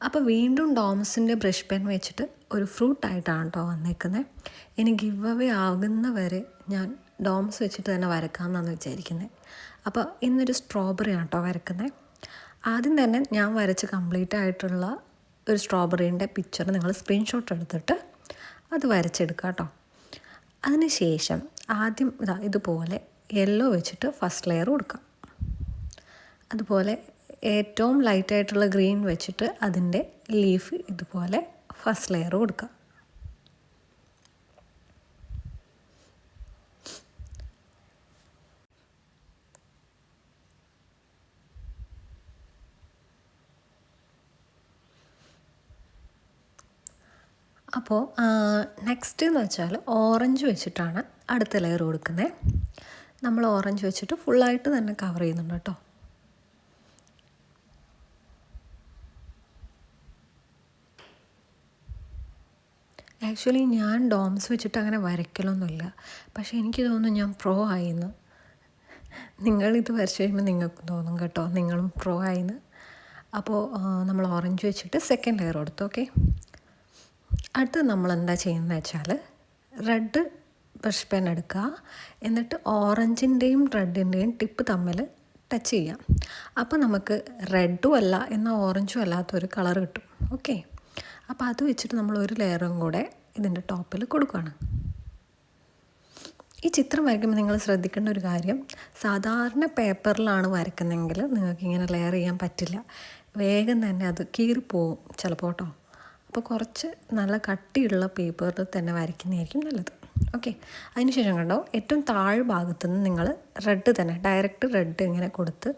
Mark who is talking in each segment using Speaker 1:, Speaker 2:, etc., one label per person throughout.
Speaker 1: അപ്പോൾ വീണ്ടും ഡോംസിൻ്റെ brush pen വെച്ചിട്ട് ഒരു ഫ്രൂട്ടായിട്ടാണ് കേട്ടോ വന്നേക്കുന്നത്. ഇനി ഗിവ് അവേ ആകുന്നവരെ ഞാൻ ഡോംസ് വെച്ചിട്ട് തന്നെ വരക്കാമെന്നാണ് വിചാരിക്കുന്നത്. അപ്പോൾ ഇന്നൊരു സ്ട്രോബെറി ആണ് കേട്ടോ വരക്കുന്നത്. ആദ്യം തന്നെ ഞാൻ വരച്ച് കംപ്ലീറ്റ് ആയിട്ടുള്ള ഒരു സ്ട്രോബെറീൻ്റെ പിക്ചർ നിങ്ങൾ സ്ക്രീൻഷോട്ട് എടുത്തിട്ട് അത് വരച്ചെടുക്കുക കേട്ടോ. അതിന് ശേഷം ആദ്യം ഇതുപോലെ യെല്ലോ വെച്ചിട്ട് ഫസ്റ്റ് ലെയർ കൊടുക്കുക. അതുപോലെ ഏറ്റവും ലൈറ്റായിട്ടുള്ള ഗ്രീൻ വെച്ചിട്ട് അതിൻ്റെ ലീഫ് ഇതുപോലെ ഫസ്റ്റ് ലെയർ കൊടുക്കുക. അപ്പോൾ നെക്സ്റ്റ് എന്ന് വെച്ചാൽ ഓറഞ്ച് വെച്ചിട്ടാണ് അടുത്ത ലെയർ കൊടുക്കുന്നത്. നമ്മൾ ഓറഞ്ച് വെച്ചിട്ട് ഫുള്ളായിട്ട് തന്നെ കവർ ചെയ്യുന്നുണ്ട് കേട്ടോ. ആക്ച്വലി ഞാൻ ഡോംസ് വെച്ചിട്ട് അങ്ങനെ വരയ്ക്കലൊന്നുമില്ല. പക്ഷേ എനിക്ക് തോന്നുന്നു ഞാൻ പ്രോ ആയിന്ന്. നിങ്ങളിത് വരച്ച് കഴിയുമ്പോൾ നിങ്ങൾക്ക് തോന്നും കേട്ടോ നിങ്ങളും പ്രോ ആയിന്ന്. അപ്പോൾ നമ്മൾ ഓറഞ്ച് വെച്ചിട്ട് സെക്കൻഡ് ലെയർ കൊടുത്തു. ഓക്കെ, അടുത്ത് നമ്മൾ എന്താ ചെയ്യുന്നത് വെച്ചാൽ റെഡ് ബ്രഷ് പെൻ എടുക്കുക. എന്നിട്ട് ഓറഞ്ചിൻ്റെയും റെഡിൻ്റെയും ടിപ്പ് തമ്മിൽ ടച്ച് ചെയ്യാം. അപ്പോൾ നമുക്ക് റെഡും അല്ല എന്നാൽ ഓറഞ്ചും അല്ലാത്തൊരു കളർ കിട്ടും. ഓക്കെ, അപ്പോൾ അത് വെച്ചിട്ട് നമ്മൾ ഒരു ലെയറും കൂടെ ഇതിൻ്റെ ടോപ്പിൽ കൊടുക്കുകയാണ്. ഈ ചിത്രം വരയ്ക്കുമ്പോൾ നിങ്ങൾ ശ്രദ്ധിക്കേണ്ട ഒരു കാര്യം, സാധാരണ പേപ്പറിലാണ് വരയ്ക്കുന്നതെങ്കിൽ നിങ്ങൾക്കിങ്ങനെ ലെയർ ചെയ്യാൻ പറ്റില്ല. വേഗം തന്നെ അത് കീറിപ്പോവും ചിലപ്പോൾ കേട്ടോ. അപ്പോൾ കുറച്ച് നല്ല കട്ടിയുള്ള പേപ്പറിൽ തന്നെ വരയ്ക്കുന്നതായിരിക്കും നല്ലത്. ഓക്കെ, അതിനുശേഷം കണ്ടോ ഏറ്റവും താഴെ ഭാഗത്തുനിന്ന് നിങ്ങൾ റെഡ് തന്നെ ഡയറക്റ്റ് റെഡ് ഇങ്ങനെ കൊടുത്ത്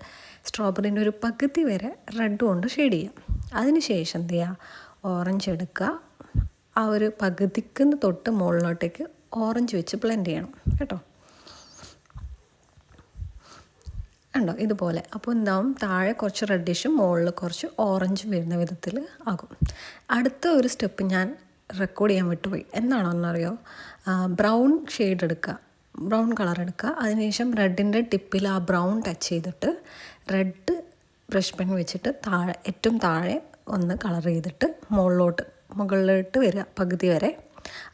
Speaker 1: സ്ട്രോബെറീൻ്റെ ഒരു പകുതി വരെ റെഡ് കൊണ്ട് ഷെയ്ഡ് ചെയ്യാം. അതിനുശേഷം എന്ത് ചെയ്യുക, ഓറഞ്ച് എടുക്കുക. ആ ഒരു പകുതിക്ക് തൊട്ട് മുകളിലോട്ടേക്ക് ഓറഞ്ച് വെച്ച് ബ്ലെൻഡ് ചെയ്യണം കേട്ടോ. ഉണ്ടോ ഇതുപോലെ. അപ്പോൾ എന്താവും, താഴെ കുറച്ച് റെഡിഷും മുകളിൽ കുറച്ച് ഓറഞ്ചും വരുന്ന വിധത്തിൽ ആകും. അടുത്ത ഒരു സ്റ്റെപ്പ് ഞാൻ റെക്കോർഡ് ചെയ്യാൻ വിട്ടുപോയി. എന്താണോ എന്നറിയോ, ബ്രൗൺ ഷെയ്ഡ് എടുക്കുക, ബ്രൗൺ കളർ എടുക്കുക. അതിനുശേഷം റെഡിൻ്റെ ടിപ്പിൽ ആ ബ്രൗൺ ടച്ച് ചെയ്തിട്ട് റെഡ് ബ്രഷ് പെൻ വെച്ചിട്ട് താഴെ ഏറ്റവും താഴെ ഒന്ന് കളർ ചെയ്തിട്ട് മുകളിലോട്ട് വരിക പകുതി വരെ.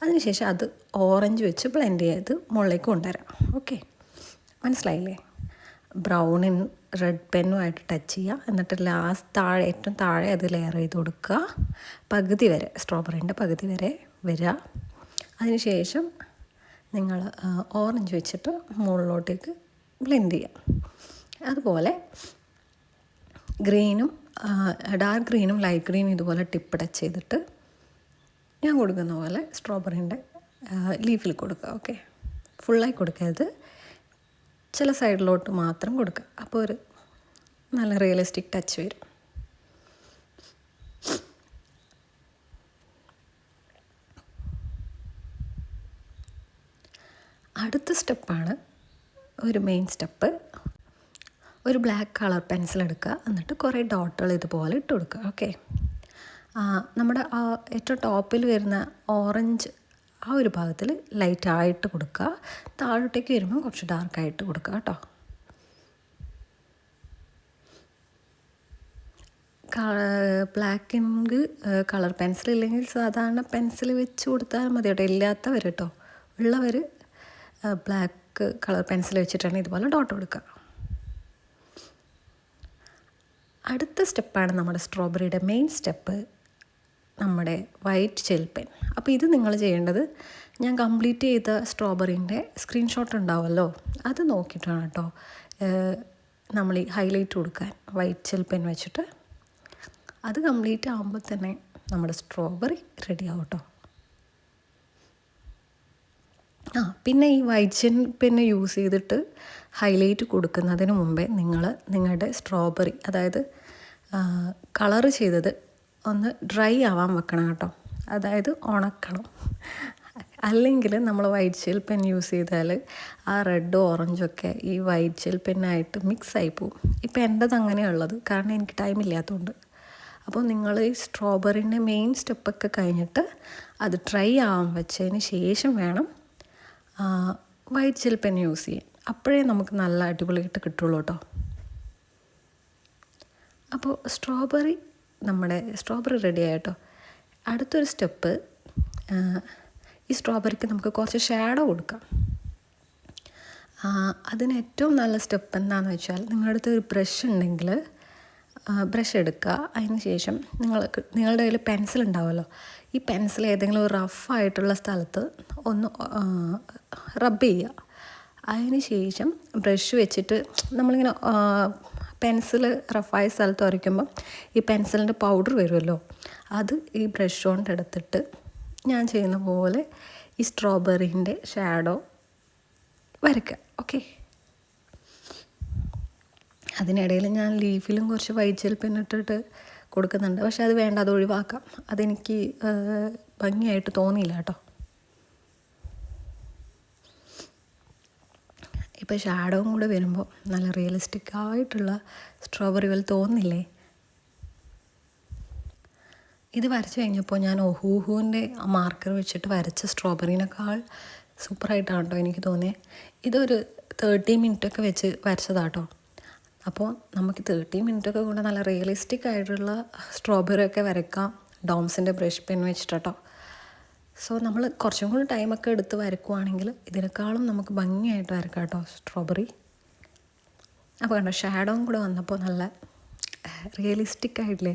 Speaker 1: അതിനുശേഷം അത് ഓറഞ്ച് വെച്ച് ബ്ലെൻഡ് ചെയ്ത് മുകളിലേക്ക് കൊണ്ടുവരാം. ഓക്കെ, മനസ്സിലായില്ലേ? ബ്രൗണിൻ റെഡ് പെന്നുമായിട്ട് ടച്ച് ചെയ്യുക. എന്നിട്ട് ലാസ്റ്റ് ഏറ്റവും താഴെ അത് ലെയർ ചെയ്ത് കൊടുക്കുക. പകുതി വരെ സ്ട്രോബെറീൻ്റെ പകുതി വരെ വരിക. അതിനുശേഷം നിങ്ങൾ ഓറഞ്ച് വെച്ചിട്ട് മുകളിലോട്ടേക്ക് ബ്ലെൻഡ് ചെയ്യുക. അതുപോലെ ഗ്രീനും ഡാർക്ക് ഗ്രീനും ലൈറ്റ് ഗ്രീനും ഇതുപോലെ ടിപ്പ് ടച്ച് ചെയ്തിട്ട് ഞാൻ കൊടുക്കുന്ന പോലെ സ്ട്രോബെറീൻ്റെ ലീഫിൽ കൊടുക്കുക. ഓക്കെ, ഫുള്ളായി കൊടുക്കരുത്, ചില സൈഡിലോട്ട് മാത്രം കൊടുക്കുക. അപ്പോൾ ഒരു നല്ല റിയലിസ്റ്റിക് ടച്ച് വരും. അടുത്ത സ്റ്റെപ്പാണ് ഒരു മെയിൻ സ്റ്റെപ്പ്. ഒരു ബ്ലാക്ക് കളർ പെൻസിൽ എടുക്കുക. എന്നിട്ട് കുറേ ഡോട്ടുകൾ ഇതുപോലെ ഇട്ട് കൊടുക്കുക. ഓക്കെ, നമ്മുടെ ആ ഏറ്റവും ടോപ്പിൽ വരുന്ന ഓറഞ്ച് ആ ഒരു ഭാഗത്തിൽ ലൈറ്റായിട്ട് കൊടുക്കുക. താഴോട്ടേക്ക് വരുമ്പോൾ കുറച്ച് ഡാർക്കായിട്ട് കൊടുക്കുക കേട്ടോ. ബ്ലാക്ക് ഇങ്ക് കളർ പെൻസിൽ ഇല്ലെങ്കിൽ സാധാരണ പെൻസിൽ വെച്ച് കൊടുത്താൽ മതി കേട്ടോ. ഇല്ലാത്തവർ കേട്ടോ, ഉള്ളവർ ബ്ലാക്ക് കളർ പെൻസിൽ വെച്ചിട്ടാണ് ഇതുപോലെ ഡോട്ട് കൊടുക്കുക. അടുത്ത സ്റ്റെപ്പാണ് നമ്മുടെ സ്ട്രോബെറിയുടെ മെയിൻ സ്റ്റെപ്പ്, നമ്മുടെ വൈറ്റ് ജെൽ പെൻ. അപ്പോൾ ഇത് നിങ്ങൾ ചെയ്യേണ്ടത്, ഞാൻ കംപ്ലീറ്റ് ചെയ്ത സ്ട്രോബെറീൻ്റെ സ്ക്രീൻഷോട്ട് ഉണ്ടാവുമല്ലോ, അത് നോക്കിയിട്ടാണ് കേട്ടോ നമ്മൾ ഈ ഹൈലൈറ്റ് കൊടുക്കാൻ വൈറ്റ് ജെൽ പെൻ വെച്ചിട്ട്. അത് കംപ്ലീറ്റ് ആകുമ്പോൾ തന്നെ നമ്മുടെ സ്ട്രോബെറി റെഡി ആവും കേട്ടോ. പിന്നെ ഈ വൈറ്റ് ജെൽ പെന്ന് യൂസ് ചെയ്തിട്ട് ഹൈലൈറ്റ് കൊടുക്കുന്നതിന് മുമ്പേ നിങ്ങളുടെ സ്ട്രോബെറി, അതായത് കളർ ചെയ്തത് ഒന്ന് ഡ്രൈ ആവാൻ വെക്കണം കേട്ടോ. അതായത് ഉണക്കണം. അല്ലെങ്കിൽ നമ്മൾ വൈറ്റ് ജെൽ പെൻ യൂസ് ചെയ്താൽ ആ റെഡും ഓറഞ്ചും ഒക്കെ ഈ വൈറ്റ് ജെൽ പെന്നായിട്ട് മിക്സ് ആയി പോവും. ഇപ്പോൾ എൻ്റെത് അങ്ങനെയുള്ളത്, കാരണം എനിക്ക് ടൈം ഇല്ലാത്തതുകൊണ്ട്. അപ്പോൾ നിങ്ങൾ ഈ സ്ട്രോബെറിൻ്റെ മെയിൻ സ്റ്റെപ്പൊക്കെ കഴിഞ്ഞിട്ട് അത് ഡ്രൈ ആവാൻ വെച്ചതിന് ശേഷം വേണം വൈറ്റ് ജെൽ പെൻ യൂസ് ചെയ്യാൻ. അപ്പോഴേ നമുക്ക് നല്ല അടിപൊളിയായിട്ട് കിട്ടുള്ളൂ കേട്ടോ. അപ്പോൾ സ്ട്രോബെറി നമ്മുടെ സ്ട്രോബെറി റെഡി ആയിട്ടോ. അടുത്തൊരു സ്റ്റെപ്പ്, ഈ സ്ട്രോബെറിക്ക് നമുക്ക് കുറച്ച് ഷാഡോ കൊടുക്കാം. അതിന് ഏറ്റവും നല്ല സ്റ്റെപ്പ് എന്താണെന്ന് വെച്ചാൽ, നിങ്ങളുടെ അടുത്ത് ഒരു ബ്രഷ് ഉണ്ടെങ്കിൽ ബ്രഷ് എടുക്കുക. അതിന് ശേഷം നിങ്ങളുടെ കയ്യിൽ പെൻസിൽ ഉണ്ടാവുമല്ലോ, ഈ പെൻസിൽ ഏതെങ്കിലും ഒരു റഫായിട്ടുള്ള സ്ഥലത്ത് ഒന്ന് റബ്ബ് ചെയ്യുക. അതിന് ശേഷം ബ്രഷ് വെച്ചിട്ട് നമ്മളിങ്ങനെ പെൻസിൽ റഫായ സ്ഥലത്ത് ഉരയ്ക്കുമ്പം ഈ പെൻസിലിൻ്റെ പൗഡർ വരുമല്ലോ, അത് ഈ ബ്രഷ് കൊണ്ട് എടുത്തിട്ട് ഞാൻ ചെയ്യുന്ന പോലെ ഈ സ്ട്രോബെറീൻ്റെ ഷാഡോ വരയ്ക്കുക. ഓക്കെ, അതിനിടയിൽ ഞാൻ ലീഫിലും കുറച്ച് വൈറ്റ് ജെൽ പെന്നിട്ടിട്ട് കൊടുക്കുന്നുണ്ട്. പക്ഷെ അത് വേണ്ട, അത് ഒഴിവാക്കാം. അതെനിക്ക് ഭംഗിയായിട്ട് തോന്നിയില്ല കേട്ടോ. ഇപ്പോൾ ഷാഡോവും കൂടെ വരുമ്പോൾ നല്ല റിയലിസ്റ്റിക് ആയിട്ടുള്ള സ്ട്രോബെറികൾ തോന്നില്ലേ? ഇത് വരച്ച് കഴിഞ്ഞപ്പോൾ ഞാൻ ഹൂഹുവിൻ്റെ മാർക്കർ വെച്ചിട്ട് വരച്ച സ്ട്രോബെറീനേക്കാൾ സൂപ്പറായിട്ടാണ് കേട്ടോ എനിക്ക് തോന്നിയത്. ഇതൊരു 30 മിനിറ്റൊക്കെ വെച്ച് വരച്ചതാട്ടോ. അപ്പോൾ നമുക്ക് 30 മിനിറ്റൊക്കെ കൊണ്ട് നല്ല റിയലിസ്റ്റിക് ആയിട്ടുള്ള സ്ട്രോബെറി ഒക്കെ വരയ്ക്കാം ഡോംസിൻ്റെ ബ്രഷ് പെൻ വെച്ചിട്ടോ. സോ നമ്മൾ കുറച്ചും കൂടി ടൈമൊക്കെ എടുത്ത് വരയ്ക്കുവാണെങ്കിൽ ഇതിനേക്കാളും നമുക്ക് ഭംഗിയായിട്ട് വരയ്ക്കാം കേട്ടോ സ്ട്രോബെറി. അപ്പോൾ കണ്ടോ, ഷാഡോവും കൂടെ വന്നപ്പോൾ നല്ല റിയലിസ്റ്റിക് ആയിട്ടില്ലേ?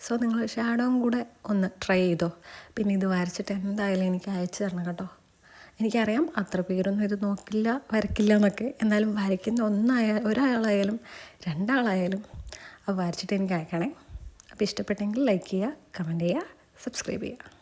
Speaker 1: സോ നിങ്ങൾ ഷാഡോവും കൂടെ ഒന്ന് ട്രൈ ചെയ്തോ. പിന്നെ ഇത് വരച്ചിട്ട് എന്തായാലും എനിക്ക് അയച്ചു തരണം കേട്ടോ. എനിക്കറിയാം അത്ര പേരൊന്നും ഇത് നോക്കില്ല, വരയ്ക്കില്ല എന്നൊക്കെ. എന്നാലും വരയ്ക്കുന്ന ഒരാളായാലും 2 ആളായാലും അത് വരച്ചിട്ട് എനിക്ക് അയക്കണേ. അപ്പോൾ ഇഷ്ടപ്പെട്ടെങ്കിൽ ലൈക്ക് ചെയ്യുക, കമൻറ്റ് ചെയ്യുക, സബ്സ്ക്രൈബ് ചെയ്യുക.